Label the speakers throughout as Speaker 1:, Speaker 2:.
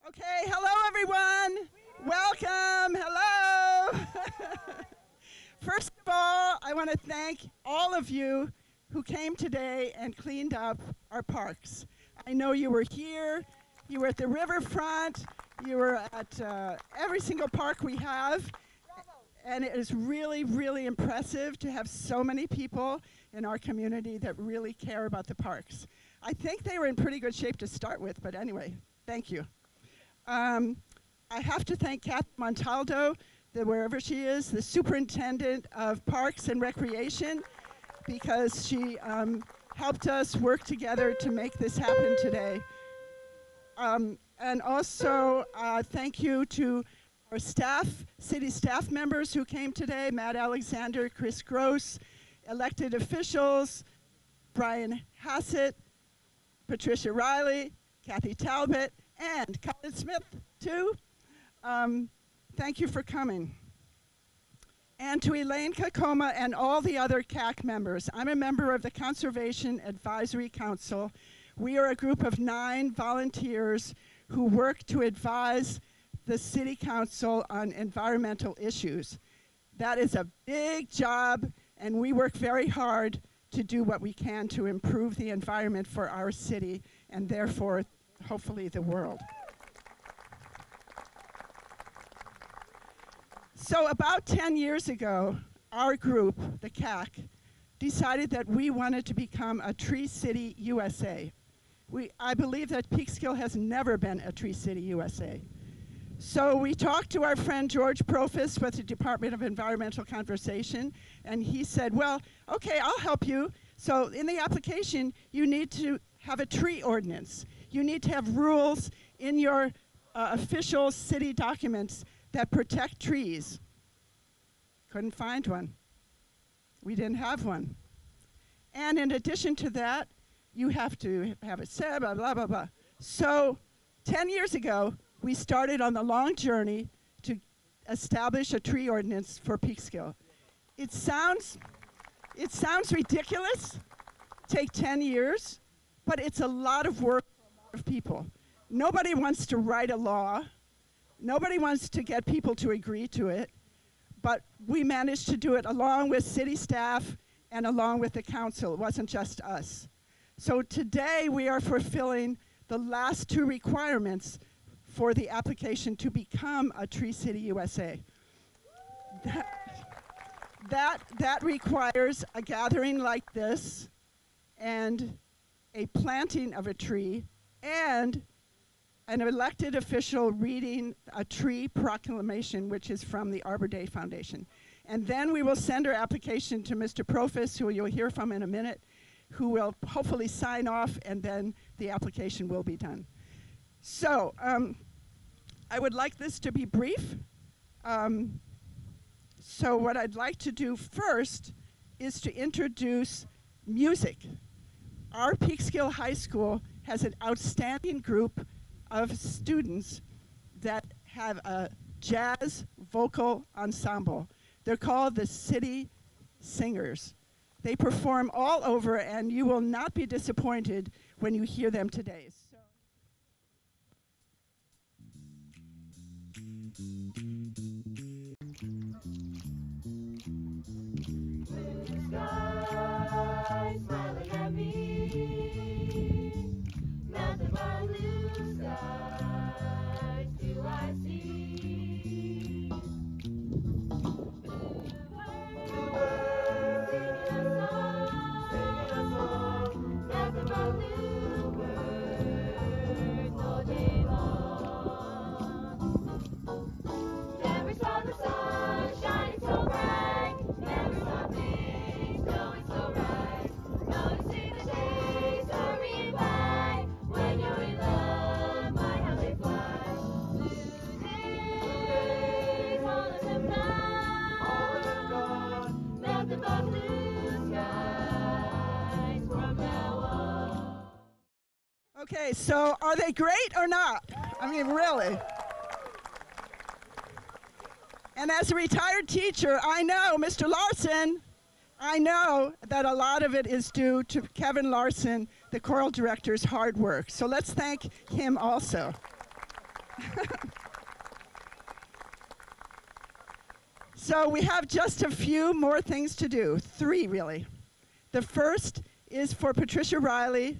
Speaker 1: Okay, hello everyone. Welcome, hello. First of all, I want to thank all of you who came today and cleaned up our parks. I know you were here, you were at the riverfront, you were at every single park we have, and it is really, really impressive to have so many people in our community that really care about the parks. I think they were in pretty good shape to start with, but anyway, thank you. I have to thank Kath Montaldo, wherever she is, the superintendent of Parks and Recreation, because she helped us work together to make this happen today. And also, thank you to our staff, city staff members who came today, Matt Alexander, Chris Gross, elected officials, Brian Hassett, Patricia Riley, Kathy Talbot, and Colin Smith, too. Thank you for coming. And to Elaine Kakoma and all the other CAC members. I'm a member of the Conservation Advisory Council. We are a group of 9 volunteers who work to advise the City Council on environmental issues. That is a big job, and we work very hard to do what we can to improve the environment for our city and therefore hopefully the world. So about 10 years ago, our group, the CAC, decided that we wanted to become a Tree City USA. I believe that Peekskill has never been a Tree City USA. So we talked to our friend George Profis with the Department of Environmental Conservation, and he said, well, okay, I'll help you. So in the application, you need to have a tree ordinance. You need to have rules in your official city documents that protect trees. Couldn't find one. We didn't have one. And in addition to that, you have to have a say, blah, blah, blah, blah. So 10 years ago, we started on the long journey to establish a tree ordinance for Peekskill. It sounds ridiculous, take 10 years, but it's a lot of work for a lot of people. Nobody wants to write a law. Nobody wants to get people to agree to it, but we managed to do it along with city staff and along with the council. It wasn't just us. So today we are fulfilling the last 2 requirements for the application to become a Tree City USA. That requires a gathering like this and a planting of a tree and an elected official reading a tree proclamation, which is from the Arbor Day Foundation. And then we will send our application to Mr. Profis, who you'll hear from in a minute, who will hopefully sign off, and then the application will be done. So I would like this to be brief. So what I'd like to do first is to introduce music. Our Peekskill High School has an outstanding group of students that have a jazz vocal ensemble. They're called the City Singers. They perform all over, and you will not be disappointed when you hear them today.
Speaker 2: Blue sky smiling at me, nothing but blue skies do I see. Blue birds singing a song, nothing but blue birds all day long. Never saw the sun shining so bright, never saw things going so right. Noticing the days hurrying by, when you're in love, my how they fly. Blue days, all of them gone, nothing but blue skies from now on.
Speaker 1: Okay, so are they great or not? I mean, really. And as a retired teacher, I know, Mr. Larson, I know that a lot of it is due to Kevin Larson, the choral director's hard work. So let's thank him also. So we have just a few more things to do, 3 really. The first is for Patricia Riley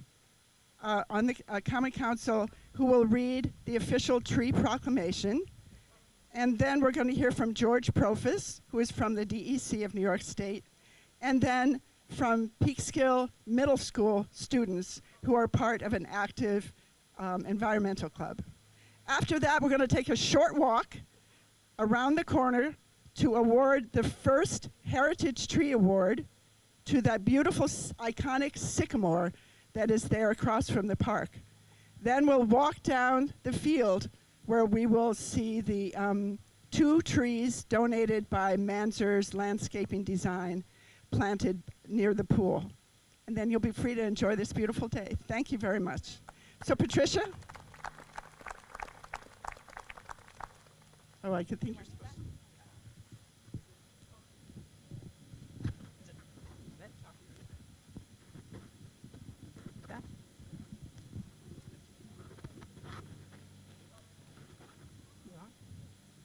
Speaker 1: on the Common Council, who will read the official tree proclamation. And then we're going to hear from George Profis, who is from the DEC of New York State. And then from Peekskill Middle School students who are part of an active environmental club. After that, we're going to take a short walk around the corner to award the first Heritage Tree Award to that beautiful, iconic sycamore that is there across from the park. Then we'll walk down the field where we will see the 2 trees donated by Manzer's Landscaping Design planted near the pool. And then you'll be free to enjoy this beautiful day. Thank you very much. So Patricia? Oh, I could think you're supposed to.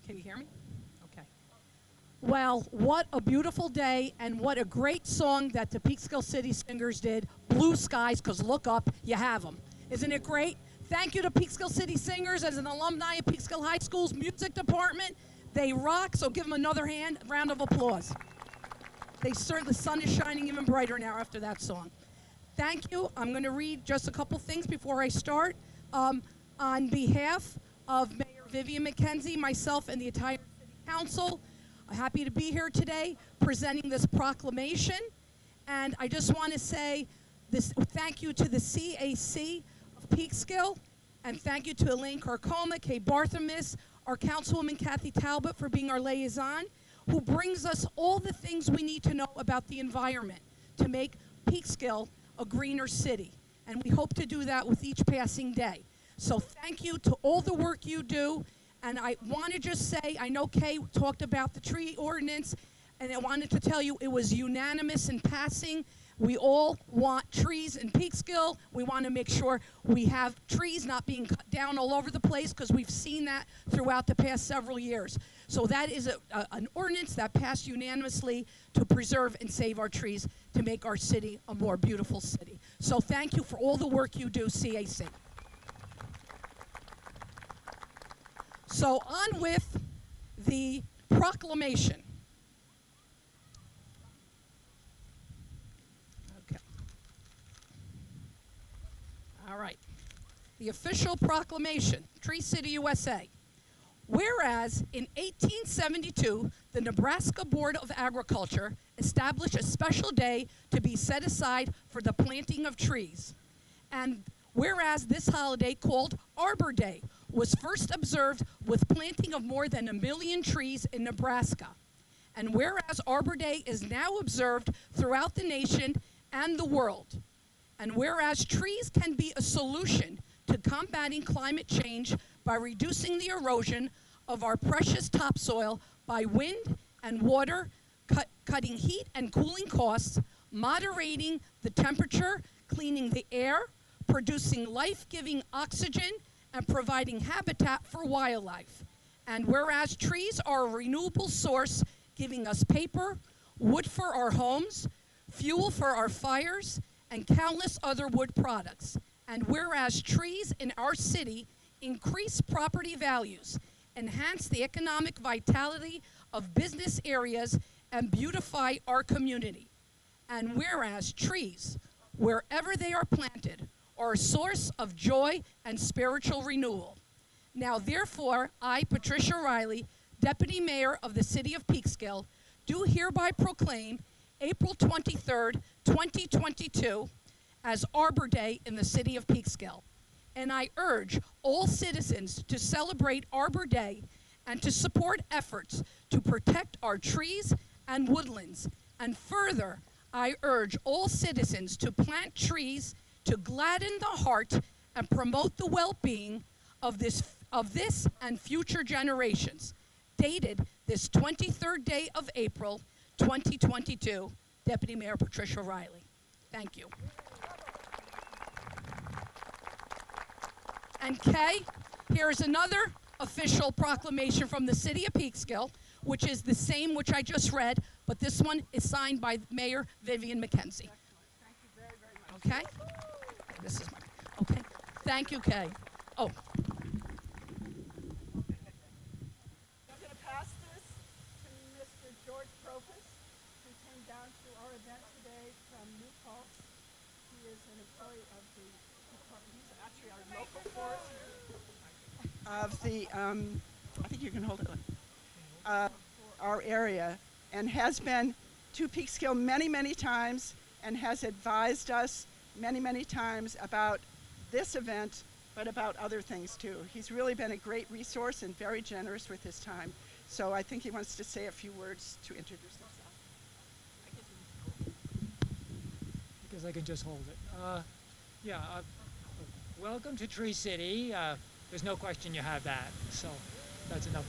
Speaker 3: Can you hear me? Okay. Well, what a beautiful day, and what a great song that the Peekskill City Singers did, Blue Skies, because look up, you have them. Isn't it great? Thank you to Peekskill City Singers as an alumni of Peekskill High School's music department. They rock, so give them another round of applause. The sun is shining even brighter now after that song. Thank you. I'm going to read just a couple things before I start. On behalf of Mayor Vivian McKenzie, myself, and the entire City Council, I'm happy to be here today presenting this proclamation. And I just want to say thank you to the CAC of Peekskill, and thank you to Elaine Carcoma, Kay Barthelmess, our Councilwoman Kathy Talbot for being our liaison, who brings us all the things we need to know about the environment to make Peekskill a greener city. And we hope to do that with each passing day. So thank you to all the work you do. And I want to just say, I know Kay talked about the tree ordinance, and I wanted to tell you it was unanimous in passing. We all want trees in Peekskill. We want to make sure we have trees not being cut down all over the place, because we've seen that throughout the past several years. So that is an ordinance that passed unanimously to preserve and save our trees to make our city a more beautiful city. So thank you for all the work you do, CAC. So on with the proclamation. Okay. All right. The official proclamation, Tree City, USA. Whereas in 1872, the Nebraska Board of Agriculture established a special day to be set aside for the planting of trees. And whereas this holiday, called Arbor Day, was first observed with planting of more than 1 million trees in Nebraska. And whereas Arbor Day is now observed throughout the nation and the world. And whereas trees can be a solution to combating climate change by reducing the erosion of our precious topsoil by wind and water, cutting heat and cooling costs, moderating the temperature, cleaning the air, producing life-giving oxygen, and providing habitat for wildlife. And whereas trees are a renewable source, giving us paper, wood for our homes, fuel for our fires, and countless other wood products. And whereas trees in our city increase property values, enhance the economic vitality of business areas, and beautify our community. And whereas trees, wherever they are planted, are a source of joy and spiritual renewal. Now, therefore, I, Patricia Riley, Deputy Mayor of the City of Peekskill, do hereby proclaim April 23rd, 2022 as Arbor Day in the City of Peekskill. And I urge all citizens to celebrate Arbor Day and to support efforts to protect our trees and woodlands. And further, I urge all citizens to plant trees to gladden the heart and promote the well-being of this and future generations. Dated this 23rd day of April, 2022, Deputy Mayor Patricia Riley. Thank you. And Kay, Here is another official proclamation from the city of Peekskill, which is the same which I just read, but this one is signed by Mayor Vivian McKenzie.
Speaker 1: Thank you very, very much.
Speaker 3: Okay? This is my, okay. Thank you, Kay. Oh,
Speaker 1: I'm going to pass this to Mr. George Propus, who came down to our event today from New Paltz. He is an employee of the department. He's actually our local forester of the, I think you can hold it, for our area, and has been to Peekskill many, many times and has advised us many, many times about this event, but about other things too. He's really been a great resource and very generous with his time. So I think he wants to say a few words to introduce himself.
Speaker 4: I guess I can just hold it. Welcome to Tree City. There's no question you have that, so that's enough.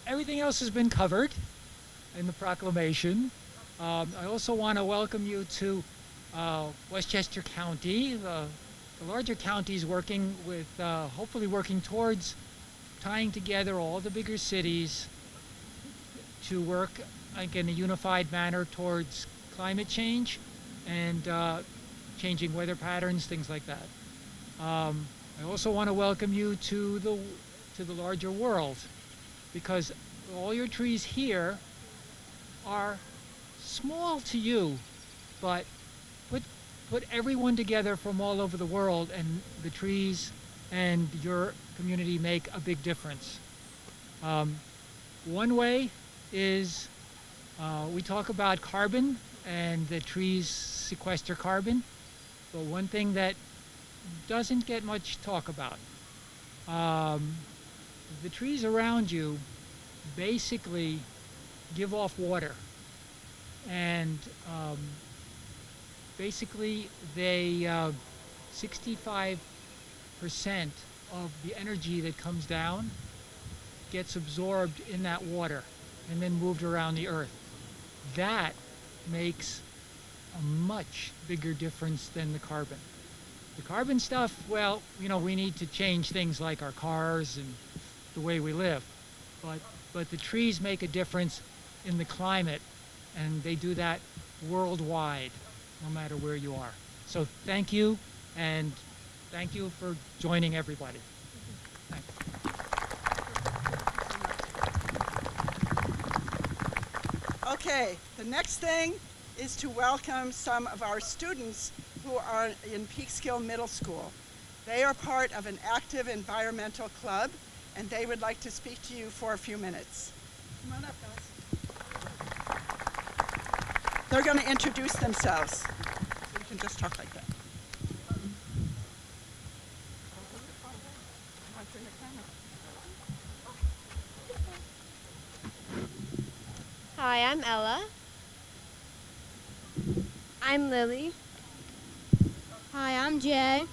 Speaker 4: Everything else has been covered in the proclamation. I also want to welcome you to Westchester County, the larger counties working with, hopefully working towards tying together all the bigger cities to work like in a unified manner towards climate change and changing weather patterns, things like that. I also want to welcome you to the larger world, because all your trees here are small to you, but put everyone together from all over the world, and the trees and your community make a big difference. One way is we talk about carbon, and the trees sequester carbon, but one thing that doesn't get much talk about, the trees around you basically give off water, and basically they 65% of the energy that comes down gets absorbed in that water and then moved around the earth. That makes a much bigger difference than the carbon. The carbon stuff, well, you know, we need to change things like our cars and the way we live, but the trees make a difference in the climate, and they do that worldwide, no matter where you are. So thank you, and thank you for joining everybody. Thanks.
Speaker 1: Okay, the next thing is to welcome some of our students who are in Peekskill Middle School. They are part of an active environmental club, and they would like to speak to you for a few minutes. Come on up, guys. They're going to introduce themselves. So you can just talk like that.
Speaker 5: Hi, I'm Ella. I'm Lily.
Speaker 6: Hi, I'm Jay.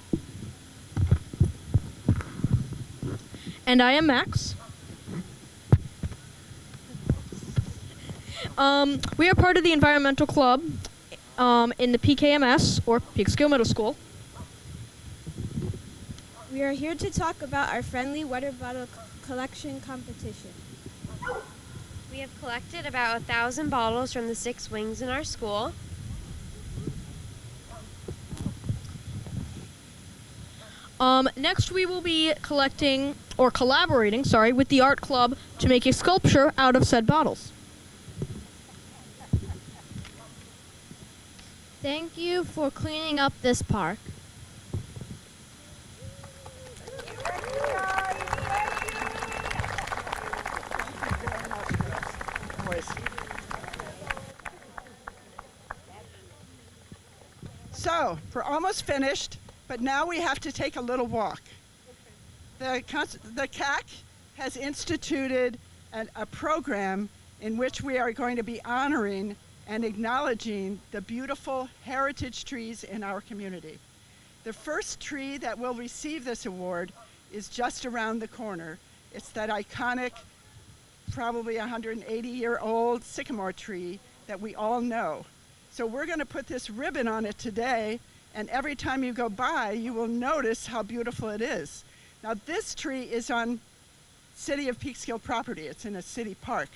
Speaker 6: And I am Max. We are part of the environmental club in the PKMS, or Peekskill Middle School.
Speaker 5: We are here to talk about our friendly water bottle collection competition.
Speaker 7: We have collected about 1,000 bottles from the 6 wings in our school.
Speaker 6: Next, we will be collaborating, with the art club to make a sculpture out of said bottles.
Speaker 5: Thank you for cleaning up this park.
Speaker 1: So, we're almost finished, but now we have to take a little walk. The CAC has instituted a program in which we are going to be honoring and acknowledging the beautiful heritage trees in our community. The first tree that will receive this award is just around the corner. It's that iconic, probably 180-year-old sycamore tree that we all know. So we're going to put this ribbon on it today, and every time you go by, you will notice how beautiful it is. Now this tree is on City of Peekskill property. It's in a city park.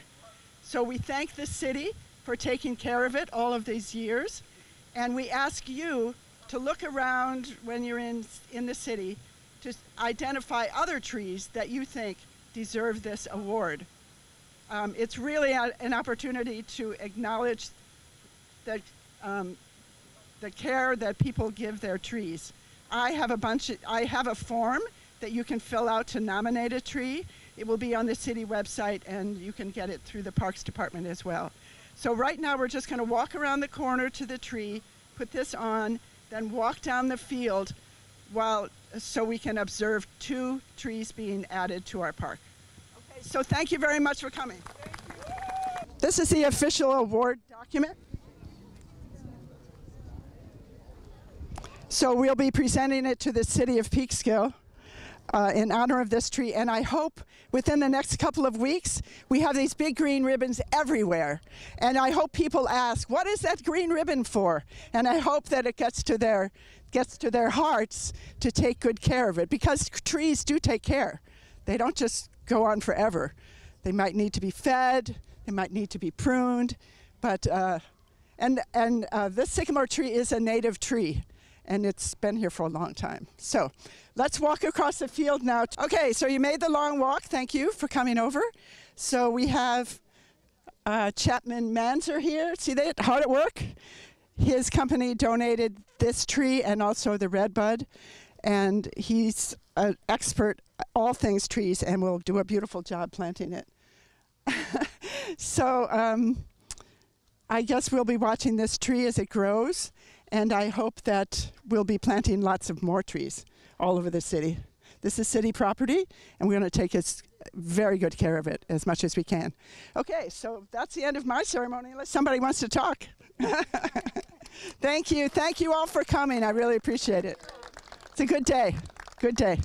Speaker 1: So we thank the city for taking care of it all of these years. And we ask you to look around when you're in the city to identify other trees that you think deserve this award. It's really an opportunity to acknowledge the care that people give their trees. I have a form that you can fill out to nominate a tree. It will be on the city website, and you can get it through the Parks Department as well. So right now we're just going to walk around the corner to the tree, put this on, then walk down the field so we can observe 2 trees being added to our park. Okay, so thank you very much for coming. This is the official award document. So we'll be presenting it to the city of Peekskill in honor of this tree, and I hope within the next couple of weeks we have these big green ribbons everywhere, and I hope people ask, what is that green ribbon for? And I hope that it gets to their hearts to take good care of it, because trees do take care. They don't just go on forever. They might need to be fed, they might need to be pruned, but this sycamore tree is a native tree, and it's been here for a long time. So let's walk across the field now. Okay, so you made the long walk. Thank you for coming over. So we have Chapman Manzer here. See that? Hard at work. His company donated this tree and also the redbud, and he's an expert all things trees and will do a beautiful job planting it. So I guess we'll be watching this tree as it grows, and I hope that we'll be planting lots of more trees all over the city. This is city property, and we're going to take very good care of it as much as we can. Okay, so that's the end of my ceremony, unless somebody wants to talk. Thank you. Thank you all for coming. I really appreciate it. It's a good day. Good day.